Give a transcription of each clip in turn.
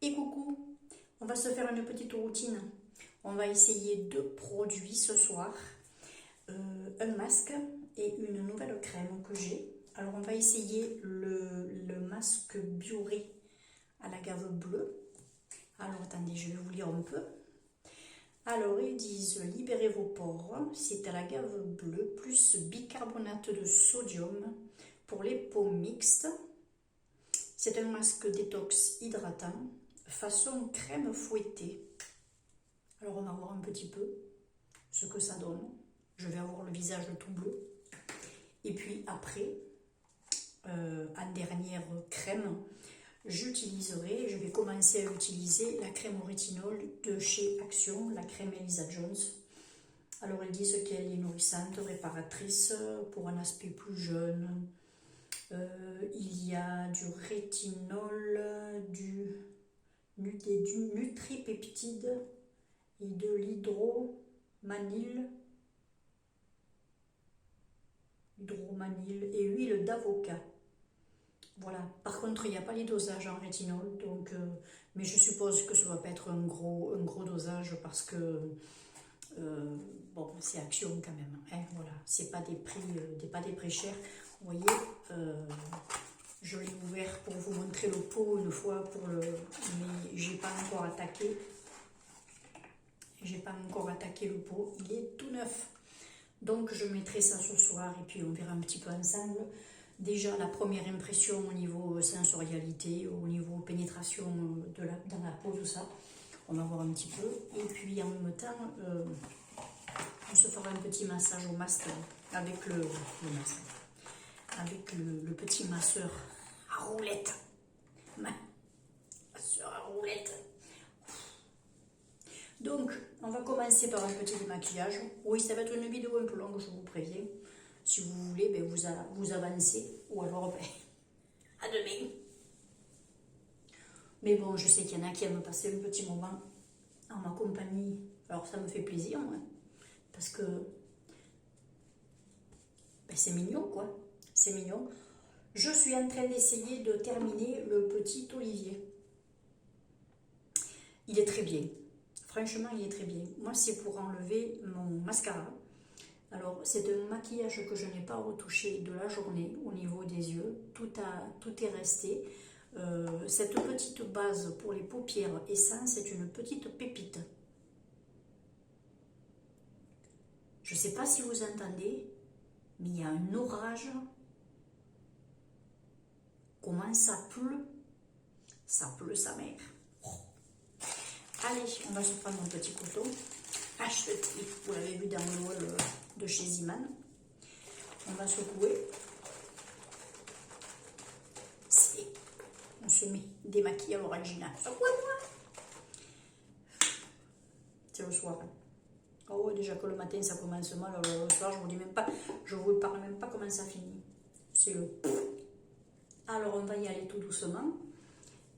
Et coucou, on va se faire une petite routine. On va essayer deux produits ce soir, un masque et une nouvelle crème que j'ai. Alors on va essayer le masque Bioré à la gave bleue. Alors attendez, je vais vous lire un peu. Alors ils disent libérez vos pores, c'est à la gave bleue plus bicarbonate de sodium pour les peaux mixtes. C'est un masque détox hydratant façon crème fouettée. Alors on va voir un petit peu ce que ça donne. Je vais avoir le visage tout bleu. Et puis après, en dernière crème, je vais commencer à utiliser la crème au rétinol de chez Action, la crème Elisa Jones. Alors ils disent qu'elle est nourrissante, réparatrice pour un aspect plus jeune. Il y a du rétinol, du nutripeptide et de l'hydromanil et huile d'avocat. Voilà. Par contre, il n'y a pas les dosages en rétinol, donc, mais je suppose que ça ne va pas être un gros dosage parce que bon, c'est Action quand même. Hein, voilà, c'est pas des prix chers. Vous voyez, je l'ai ouvert pour vous montrer le pot une fois mais j'ai pas encore attaqué. J'ai pas encore attaqué le pot, il est tout neuf. Donc je mettrai ça ce soir et puis on verra un petit peu ensemble. Déjà la première impression au niveau sensorialité, au niveau pénétration dans la peau, tout ça. On va voir un petit peu. Et puis en même temps, on se fera un petit massage au masque avec le petit masseur à roulette. Masseur à roulette. Donc, on va commencer par un petit démaquillage. Oui, ça va être une vidéo un peu longue, je vous préviens. Si vous voulez, ben, vous avancez. Ou alors, ben, à demain. Mais bon, je sais qu'il y en a qui aiment passer un petit moment en ma compagnie. Alors, ça me fait plaisir, hein, parce que ben, c'est mignon, quoi. C'est mignon. Je suis en train d'essayer de terminer le petit Olivier. Il est très bien. Franchement, il est très bien. Moi, c'est pour enlever mon mascara. Alors, c'est un maquillage que je n'ai pas retouché de la journée au niveau des yeux. Tout est resté. Cette petite base pour les paupières Essence, c'est une petite pépite. Je ne sais pas si vous entendez, mais il y a un orage. Comment ça pleut? Ça pleut sa mère. Allez, on va se prendre un petit couteau. Acheté, vous l'avez vu dans le haul de chez Ziman. On va secouer. On se met démaquillé à l'original. Secouez-moi. C'est le soir. Oh ouais, déjà que le matin ça commence mal, alors le soir je vous parle même pas comment ça finit. C'est le. Alors on va y aller tout doucement.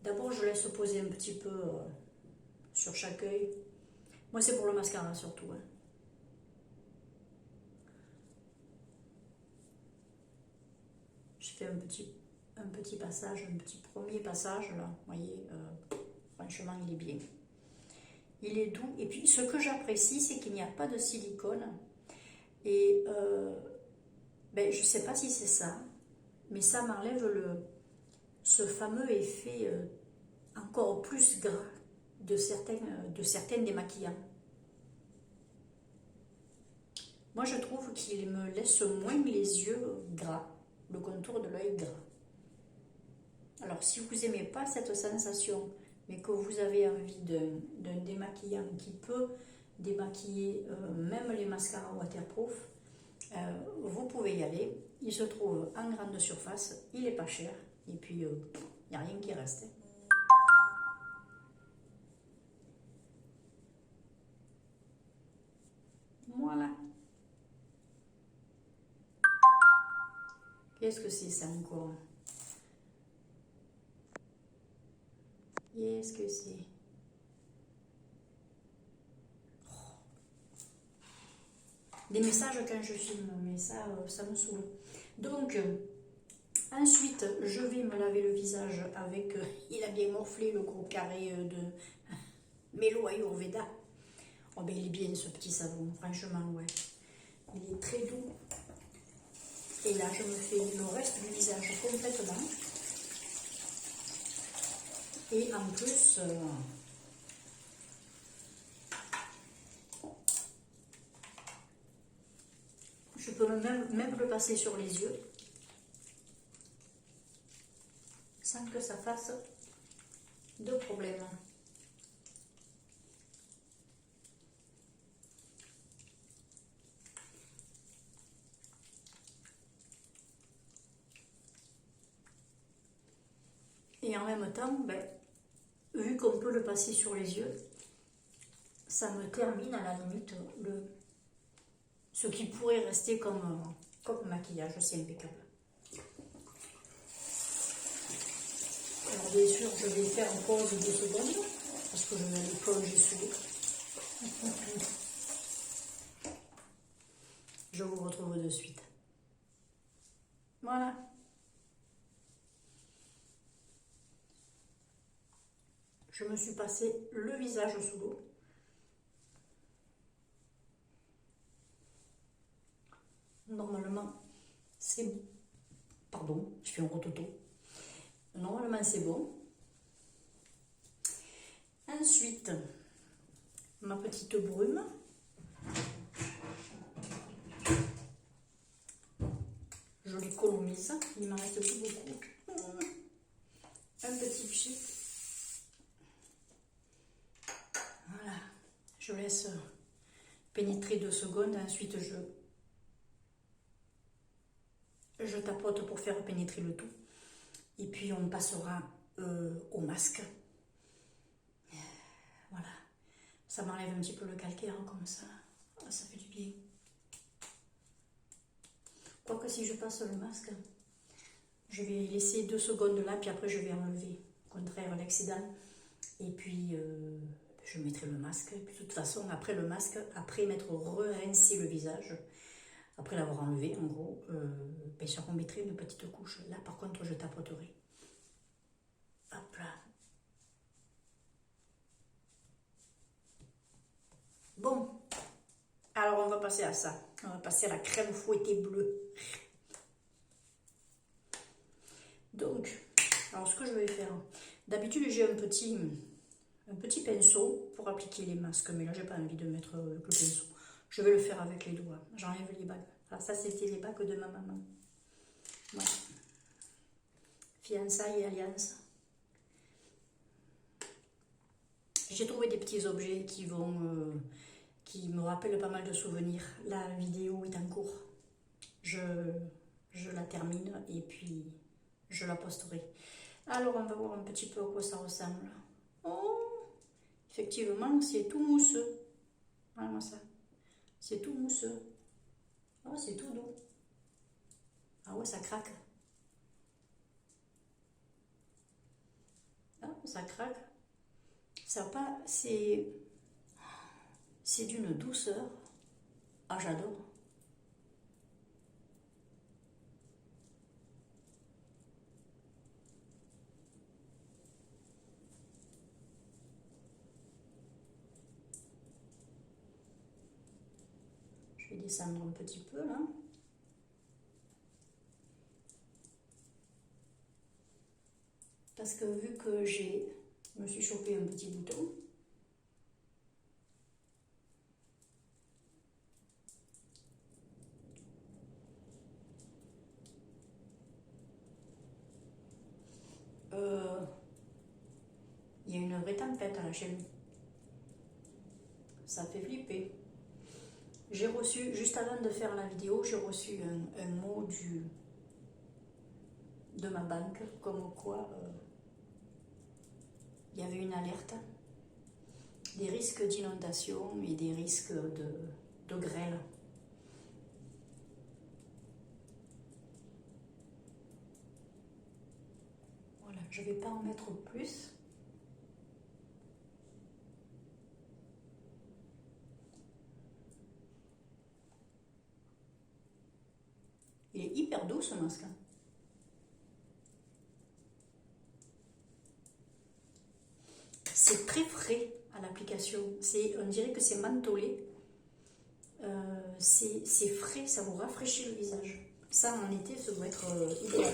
D'abord je laisse poser un petit peu sur chaque œil. Moi c'est pour le mascara surtout. Hein. Je fais un petit passage, un petit premier passage là. Vous voyez, franchement il est bien. Il est doux. Et puis ce que j'apprécie, c'est qu'il n'y a pas de silicone. Et ben, je ne sais pas si c'est ça, mais ça m'enlève ce fameux effet encore plus gras de certains démaquillants. Moi je trouve qu'il me laisse moins les yeux gras, le contour de l'œil gras. Alors si vous n'aimez pas cette sensation, mais que vous avez envie d'un démaquillant qui peut démaquiller même les mascaras waterproof, vous pouvez y aller. Il se trouve en grande surface, il n'est pas cher, et puis il n'y a rien qui reste. Voilà. Qu'est-ce que c'est ça encore? Qu'est-ce que c'est? Des messages quand je filme, mais ça me saoule. Donc, Ensuite, je vais me laver le visage avec, il a bien morflé le gros carré de Melo Ayurveda. Oh ben il est bien ce petit savon, franchement, ouais. Il est très doux. Et là, je me fais le reste du visage complètement. Et en plus, je peux même le passer sur les yeux sans que ça fasse de problème. Et en même temps, ben, vu qu'on peut le passer sur les yeux, ça me termine à la limite ce qui pourrait rester comme maquillage, c'est impeccable. Alors bien sûr, je vais faire une pause de 2 secondes, parce que je vais aller plonger sous l'eau. Je vous retrouve de suite. Voilà. Je me suis passé le visage sous l'eau. Normalement, c'est... Pardon, je fais un rototo. Normalement, c'est bon. Ensuite, ma petite brume. Je l'économise. Il m'en reste plus beaucoup. Un petit pchit. Voilà. Je laisse pénétrer 2 secondes. Ensuite, je tapote pour faire pénétrer le tout. Et puis, on passera au masque. Voilà. Ça m'enlève un petit peu le calcaire, comme ça. Ça fait du bien. Quoique si je passe le masque, je vais laisser 2 secondes là, puis après je vais enlever, au contraire, l'excédent. Et puis, je mettrai le masque. Et puis, de toute façon, après le masque, après m'être rincé le visage, après l'avoir enlevé, en gros, ben, je remettrai une petite couche. Là, par contre, je tapoterai. Hop là. Bon, alors on va passer à ça. On va passer à la crème fouettée bleue. Donc, alors ce que je vais faire, d'habitude j'ai un petit pinceau pour appliquer les masques, mais là j'ai pas envie de mettre le pinceau. Je vais le faire avec les doigts. J'enlève les bagues. Alors ça c'était les bagues de ma maman. Ouais. Fiançailles et alliances. J'ai trouvé des petits objets qui me rappellent pas mal de souvenirs. La vidéo est en cours. Je la termine et puis je la posterai. Alors on va voir un petit peu à quoi ça ressemble. Oh, effectivement c'est tout mousseux. Voilà ça. C'est tout mousseux. Oh, c'est tout doux. Ah ouais, ça craque. Ah, ça craque. Ça pas, c'est d'une douceur. Ah, j'adore. Je vais descendre un petit peu là. Parce que vu que je me suis chopé un petit bouton, il y a une vraie tempête à la chez nous. Ça fait flipper. J'ai reçu, juste avant de faire la vidéo, j'ai reçu un mot de ma banque, comme quoi il y avait une alerte, des risques d'inondation et des risques de grêle. Voilà, je ne vais pas en mettre plus. Il est hyper doux ce masque. C'est très frais à l'application. On dirait que c'est mentholé. C'est frais, ça vous rafraîchit le visage. Ça, en été, ça doit être idéal.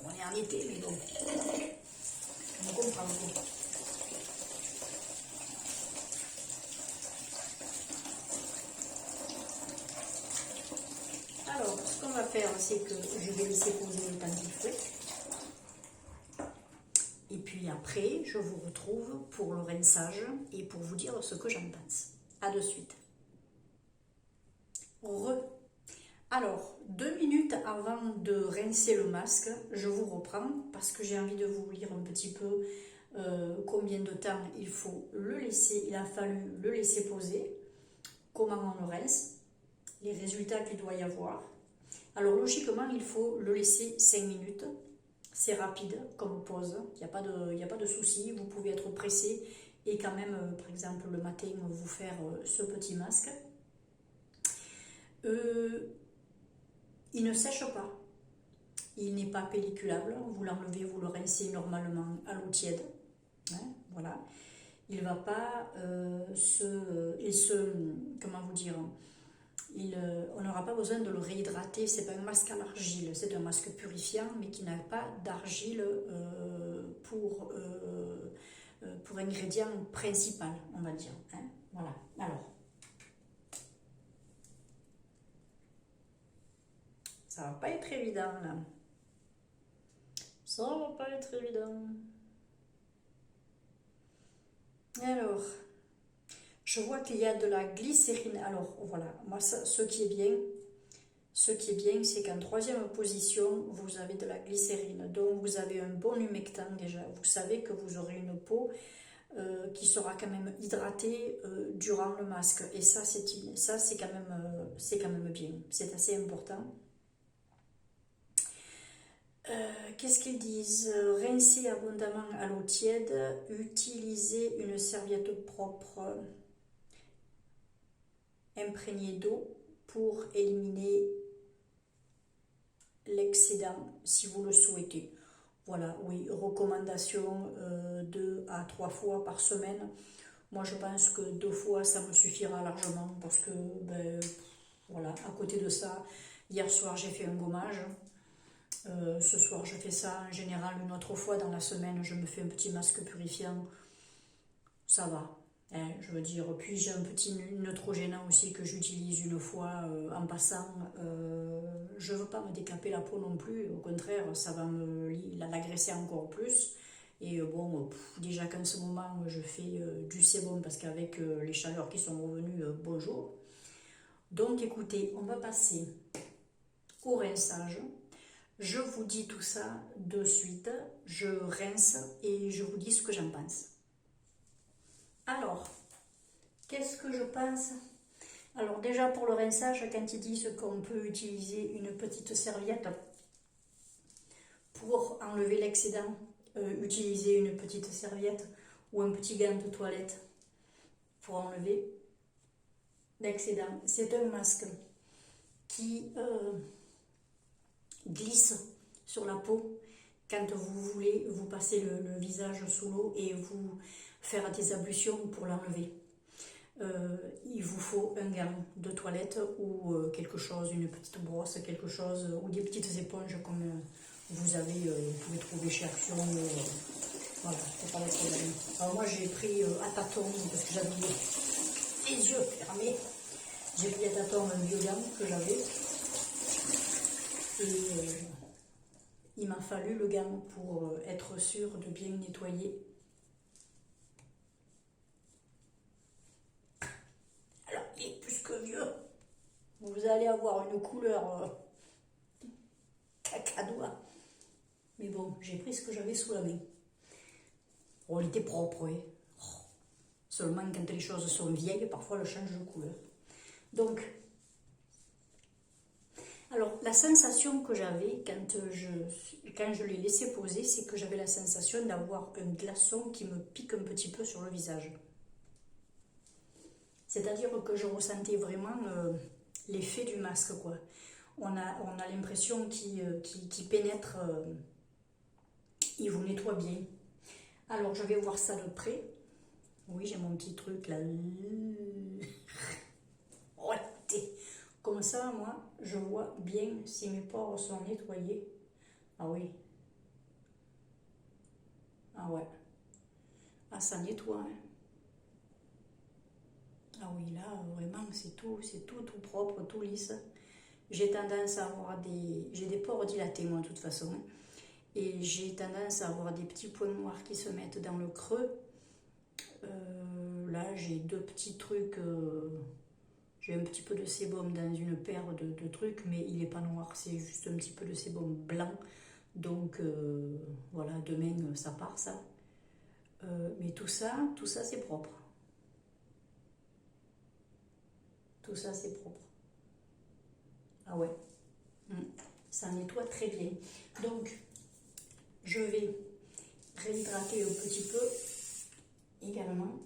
On est en été, mais bon. On comprend. Alors, ce qu'on va faire, c'est que je vais laisser poser le temps qu'il faut. Et puis après, je vous retrouve pour le rinçage et pour vous dire ce que j'en pense. A de suite. Alors, 2 minutes avant de rincer le masque, je vous reprends parce que j'ai envie de vous lire un petit peu combien de temps il faut le laisser. Il a fallu le laisser poser, comment on le rince, les résultats qu'il doit y avoir. Alors logiquement, il faut le laisser 5 minutes. C'est rapide comme pause, il n'y a pas de souci. Vous pouvez être pressé et quand même, par exemple, le matin, vous faire ce petit masque. Il ne sèche pas, il n'est pas pelliculable. Vous l'enlevez, vous le rincez normalement à l'eau tiède. Hein, voilà. Il va pas comment vous dire, on n'aura pas besoin de le réhydrater. C'est pas un masque à l'argile, c'est un masque purifiant, mais qui n'a pas d'argile pour ingrédient principal, on va dire. Hein, voilà. Alors, ça va pas être évident là. Ça va pas être évident. Alors, je vois qu'il y a de la glycérine. Alors voilà, moi ce qui est bien, c'est qu'en 3e position, vous avez de la glycérine. Donc vous avez un bon humectant déjà. Vous savez que vous aurez une peau qui sera quand même hydratée durant le masque. Et ça, c'est quand même bien. C'est assez important. Qu'est-ce qu'ils disent? Rincer abondamment à l'eau tiède, utiliser une serviette propre imprégnée d'eau pour éliminer l'excédent si vous le souhaitez. Voilà, oui, recommandation 2 à 3 fois par semaine. Moi je pense que 2 fois ça me suffira largement parce que voilà, à côté de ça, hier soir j'ai fait un gommage. Ce soir je fais ça en général une autre fois dans la semaine, je me fais un petit masque purifiant, ça va, hein, je veux dire. Puis j'ai un petit Neutrogena aussi que j'utilise une fois en passant. Je ne veux pas me décaper la peau non plus, au contraire ça va l'agresser encore plus. Et bon, déjà qu'en ce moment je fais du sébum parce qu'avec les chaleurs qui sont revenues, bonjour. Donc écoutez, on va passer au rinçage. Je vous dis tout ça de suite, je rince et je vous dis ce que j'en pense. Alors, qu'est-ce que je pense? Alors déjà pour le rinçage, quand ils disent qu'on peut utiliser une petite serviette pour enlever l'excédent, utiliser une petite serviette ou un petit gant de toilette pour enlever l'excédent. C'est un masque qui glisse sur la peau quand vous voulez vous passer le visage sous l'eau et vous faire des ablutions pour l'enlever. Il vous faut un gant de toilette ou quelque chose, une petite brosse, quelque chose, ou des petites éponges comme vous pouvez trouver chez Action. Voilà, c'est pas le problème. Alors moi j'ai pris à tâtons parce que j'avais les yeux fermés. J'ai pris à tâtons un vieux gant que j'avais. Et il m'a fallu le gant pour être sûr de bien nettoyer. Alors, il est plus que vieux. Vous allez avoir une couleur cacadois. Mais bon, j'ai pris ce que j'avais sous la main. Oh, il était propre, oui. Oh. Seulement, quand les choses sont vieilles, parfois elles changent de couleur. Donc, alors, la sensation que j'avais quand je l'ai laissé poser, c'est que j'avais la sensation d'avoir un glaçon qui me pique un petit peu sur le visage. C'est-à-dire que je ressentais vraiment l'effet du masque, quoi. On a l'impression qu'il pénètre, il vous nettoie bien. Alors, je vais voir ça de près. Oui, j'ai mon petit truc là. Ouais, comme ça, moi, je vois bien si mes pores sont nettoyés. Ah oui. Ah ouais. Ah, ça nettoie, hein. Ah oui, là, vraiment, tout propre, tout lisse. J'ai tendance à avoir j'ai des pores dilatés, moi, de toute façon. Et j'ai tendance à avoir des petits points noirs qui se mettent dans le creux. Là, j'ai deux petits trucs. J'ai un petit peu de sébum dans une paire de trucs, mais il n'est pas noir, c'est juste un petit peu de sébum blanc. Donc, voilà, demain, ça part, ça. Mais tout ça, c'est propre. Tout ça, c'est propre. Ah ouais. Ça nettoie très bien. Donc, je vais réhydrater un petit peu également.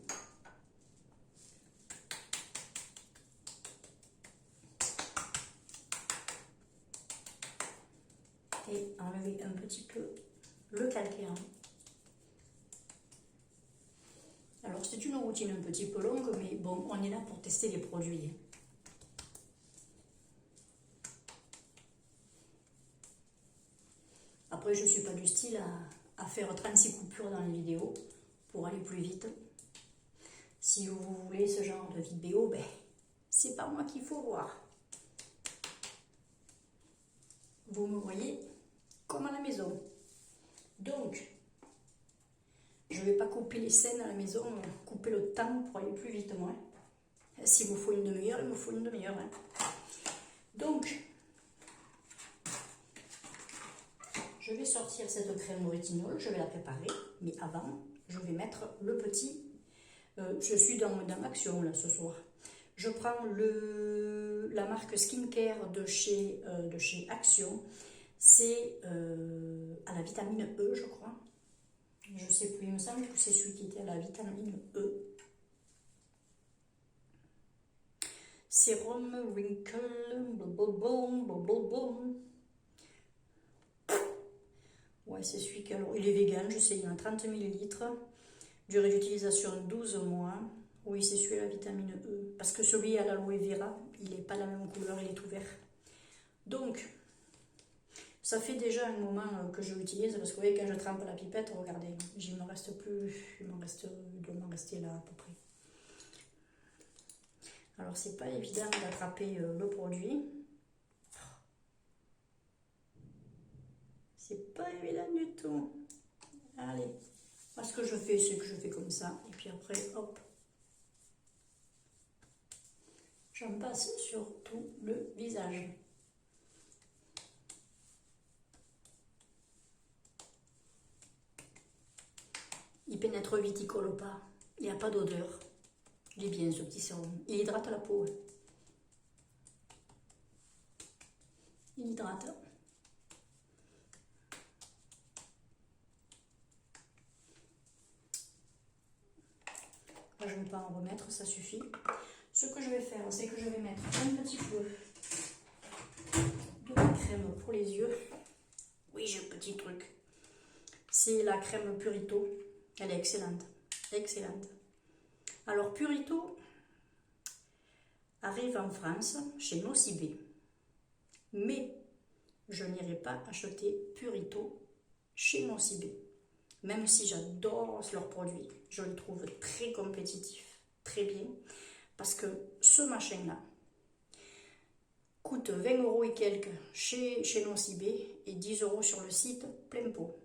Et enlever un petit peu le calcaire. Alors, c'est une routine un petit peu longue, mais bon, on est là pour tester les produits. Après, je ne suis pas du style à faire 36 coupures dans les vidéos pour aller plus vite. Si vous voulez ce genre de vidéo, ben, c'est pas moi qu'il faut voir. Vous me voyez comme à la maison. Donc, je ne vais pas couper les scènes à la maison, couper le temps pour aller plus vite, moi. S'il me faut une demi-heure, il me faut une demi-heure. Hein. Donc, je vais sortir cette crème au rétinol, je vais la préparer, mais avant, je vais mettre le petit. Je suis dans l'action là ce soir. Je prends la marque Skincare de chez Action. C'est à la vitamine E, je crois. Je ne sais plus, il me semble que c'est celui qui était à la vitamine E. Sérum Wrinkle, ouais, c'est celui qui, alors, il est vegan, je sais, il y a 30 ml. Durée d'utilisation 12 mois. Oui, c'est celui à la vitamine E. Parce que celui à l'aloe vera, il n'est pas la même couleur, il est tout vert. Donc, ça fait déjà un moment que je l'utilise. Parce que vous voyez, quand je trempe la pipette, regardez, il me reste plus, il doit m'en rester là à peu près. Alors, c'est pas évident d'attraper le produit. C'est pas évident du tout. Allez. Moi, ce que je fais, c'est que je fais comme ça. Et puis après, hop. J'en passe sur tout le visage. Il pénètre vite, il colle pas. Il n'y a pas d'odeur. Il est bien ce petit sérum. Il hydrate la peau. Il hydrate. Là, je ne vais pas en remettre, ça suffit. Ce que je vais faire, c'est que je vais mettre un petit peu de la crème pour les yeux. Oui, j'ai un petit truc. C'est la crème Purito. Elle est excellente. Excellente. Alors, Purito arrive en France chez Nocibé. Mais je n'irai pas acheter Purito chez Nocibé. Même si j'adore leurs produits, je les trouve très compétitifs, très bien. Parce que ce machin-là coûte 20 € et quelques chez Nocibé et 10 € sur le site plein pot.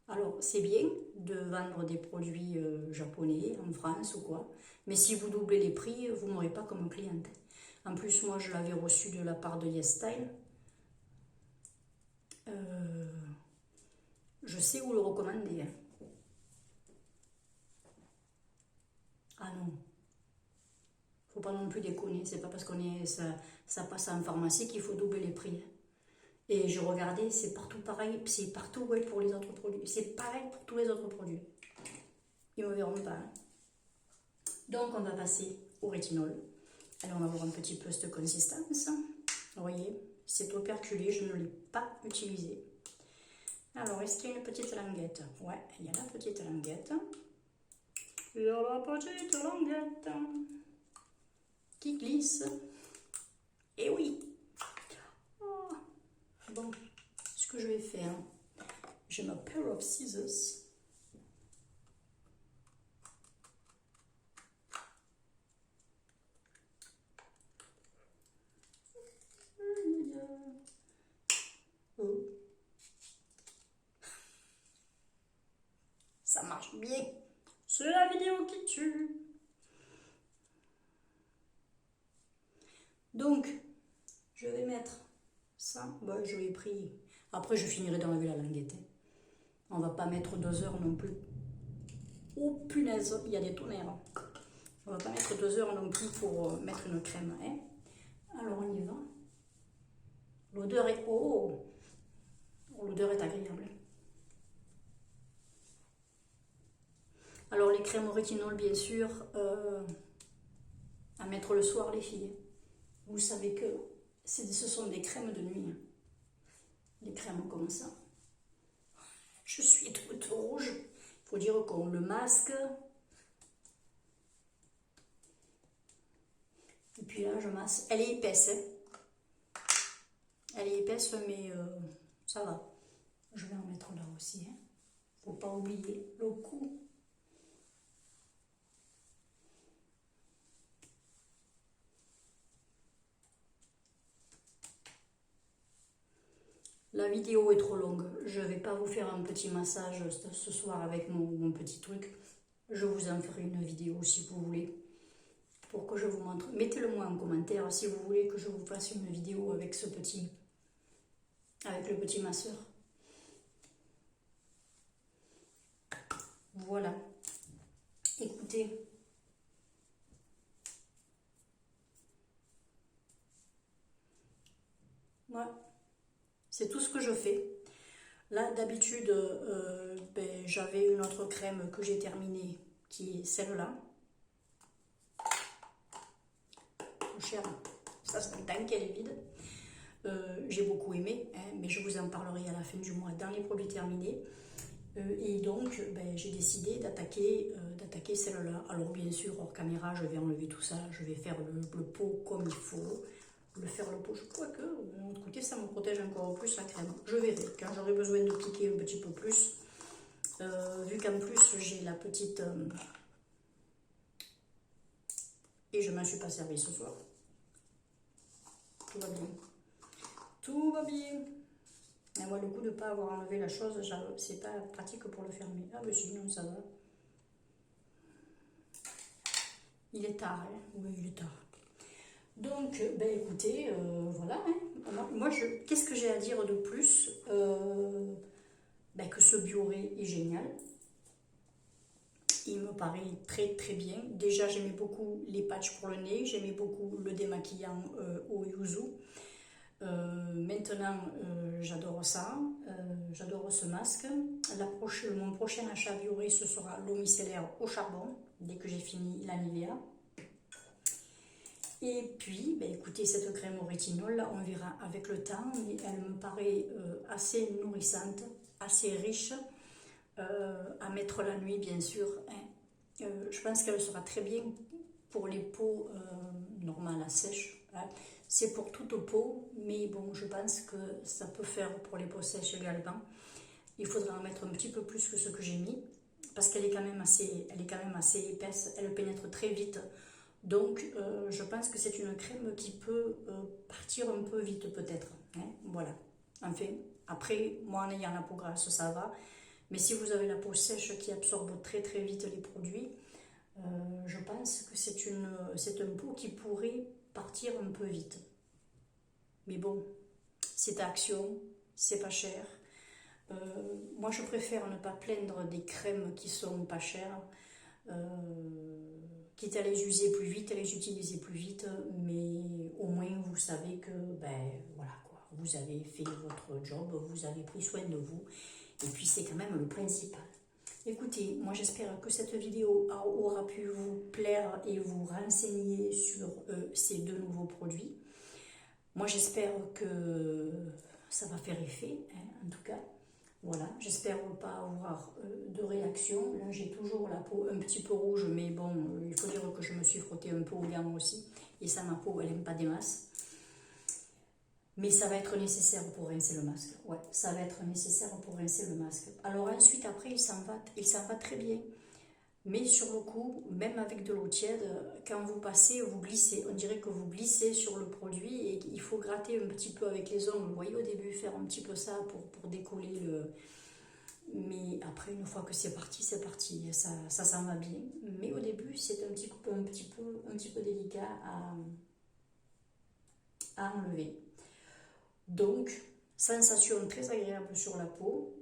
Alors, c'est bien de vendre des produits japonais en France ou quoi, mais si vous doublez les prix, vous n'aurez pas comme cliente. En plus, moi, je l'avais reçu de la part de YesStyle. Je sais où le recommander. Ah non, faut pas non plus déconner. C'est pas parce qu'on est ça passe en pharmacie qu'il faut doubler les prix. Et je regardais, c'est partout pareil. C'est partout, ouais, pour les autres produits. C'est pareil pour tous les autres produits. Ils ne me verront pas. Hein. Donc, on va passer au rétinol. Alors, on va voir un petit peu cette consistance. Vous voyez, c'est operculé, je ne l'ai pas utilisé. Alors, est-ce qu'il y a une petite languette? Ouais, il y a la petite languette. Il y a la petite languette qui glisse. Et oui. Oh. Bon, ce que je vais faire, j'ai ma pair of scissors. Oh. Ça marche bien. C'est la vidéo qui tue. Donc, je vais mettre ça. Bon, je l'ai pris. Après, je finirai d'enlever la languette. On va pas mettre 2 heures non plus. Oh punaise, il y a des tonnerres. On va pas mettre 2 heures non plus pour mettre une crème. Hein. Alors, on y va. L'odeur est... Oh! L'odeur est agréable. Alors, les crèmes au rétinol, bien sûr, à mettre le soir, les filles. Vous savez que ce sont des crèmes de nuit. Des crèmes comme ça. Je suis toute rouge. Il faut dire qu'on le masque. Et puis là, je masse. Elle est épaisse. Hein. Elle est épaisse, mais ça va. Je vais en mettre là aussi. Hein. Faut pas oublier le cou. La vidéo est trop longue. Je ne vais pas vous faire un petit massage ce soir avec mon petit truc. Je vous en ferai une vidéo si vous voulez. Pour que je vous montre. Mettez-le moi en commentaire si vous voulez que je vous fasse une vidéo avec ce petit... avec le petit masseur. Voilà. Écoutez. Voilà. C'est tout ce que je fais. Là, d'habitude, j'avais une autre crème que j'ai terminée, qui est celle-là. Chère, ça c'est un temps qu'elle est vide. J'ai beaucoup aimé, hein, mais je vous en parlerai à la fin du mois dans les produits terminés. Et donc, j'ai décidé d'attaquer celle-là. Alors, bien sûr, hors caméra, je vais enlever tout ça. Je vais faire le pot comme il faut. Faire le pot, je crois que de l'autre côté, ça me protège encore plus la crème. Je verrai, quand j'aurai besoin de piquer un petit peu plus. Vu qu'en plus, j'ai la petite... et je ne m'en suis pas servi ce soir. Tout va bien. Tout va bien. Et moi, le coup de ne pas avoir enlevé la chose, c'est pas pratique pour le fermer. Ah, mais sinon, ça va. Il est tard, hein? Oui, il est tard. Donc, écoutez, voilà. Hein. Moi, qu'est-ce que j'ai à dire de plus que ce Bioré est génial. Il me paraît très très bien. Déjà, j'aimais beaucoup les patchs pour le nez. J'aimais beaucoup le démaquillant au yuzu. Maintenant, j'adore ça. J'adore ce masque. Mon prochain achat Bioré, ce sera l'eau micellaire au charbon, dès que j'ai fini la Nivea. Et puis, écoutez, cette crème au rétinol, là, on verra avec le temps, mais elle me paraît assez nourrissante, assez riche, à mettre la nuit, bien sûr. Hein. Je pense qu'elle sera très bien pour les peaux normales à sèche. Hein. C'est pour toute peau, mais bon, je pense que ça peut faire pour les peaux sèches également. Il faudra en mettre un petit peu plus que ce que j'ai mis, parce qu'elle est quand même assez épaisse, elle pénètre très vite. Donc, je pense que c'est une crème qui peut partir un peu vite peut-être. Hein, voilà. Enfin, après, moi en ayant la peau grasse, ça va. Mais si vous avez la peau sèche qui absorbe très très vite les produits, je pense que c'est une peau qui pourrait partir un peu vite. Mais bon, c'est Action, c'est pas cher. Moi, je préfère ne pas plaindre des crèmes qui sont pas chères. Quitte à les user plus vite, à les utiliser plus vite, mais au moins vous savez que voilà quoi, vous avez fait votre job, vous avez pris soin de vous, et puis c'est quand même le principal. Écoutez, moi j'espère que cette vidéo aura pu vous plaire et vous renseigner sur ces 2 nouveaux produits. Moi j'espère que ça va faire effet, hein, en tout cas. Voilà, j'espère ne pas avoir de réaction. Là, j'ai toujours la peau un petit peu rouge, mais bon, il faut dire que je me suis frottée un peu au gants aussi. Et ça, ma peau, elle n'aime pas des masses. Mais ça va être nécessaire pour rincer le masque. Ouais, ça va être nécessaire pour rincer le masque. Alors ensuite, après, il s'en va très bien. Mais sur le coup, même avec de l'eau tiède, quand vous passez, vous glissez. On dirait que vous glissez sur le produit et il faut gratter un petit peu avec les ongles. Vous voyez au début, faire un petit peu ça pour décoller le... Mais après, une fois que c'est parti, ça s'en va bien. Mais au début, c'est un petit peu délicat à enlever. Donc, sensation très agréable sur la peau.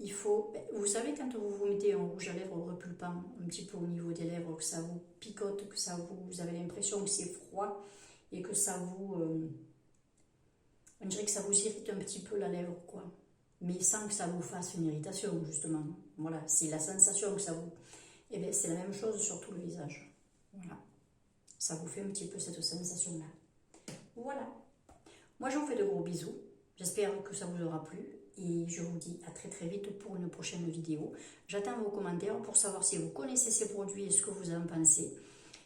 Il faut, vous savez, quand vous mettez un rouge à lèvres repulpant un petit peu au niveau des lèvres, que ça vous picote, que vous avez l'impression que c'est froid et que ça vous, on dirait que ça vous irrite un petit peu la lèvre, quoi. Mais sans que ça vous fasse une irritation, justement. Voilà, c'est la sensation que ça vous... Eh bien, c'est la même chose sur tout le visage. Voilà. Ça vous fait un petit peu cette sensation-là. Voilà. Moi, je vous fais de gros bisous. J'espère que ça vous aura plu. Et je vous dis à très très vite pour une prochaine vidéo. J'attends vos commentaires pour savoir si vous connaissez ces produits et ce que vous en pensez.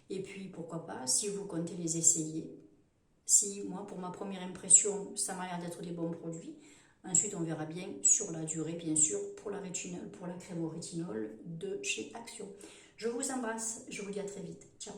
Et puis, pourquoi pas, si vous comptez les essayer. Si, moi, pour ma première impression, ça m'a l'air d'être des bons produits. Ensuite, on verra bien sur la durée, bien sûr, pour la rétinol, pour la crème au rétinol de chez Action. Je vous embrasse. Je vous dis à très vite. Ciao.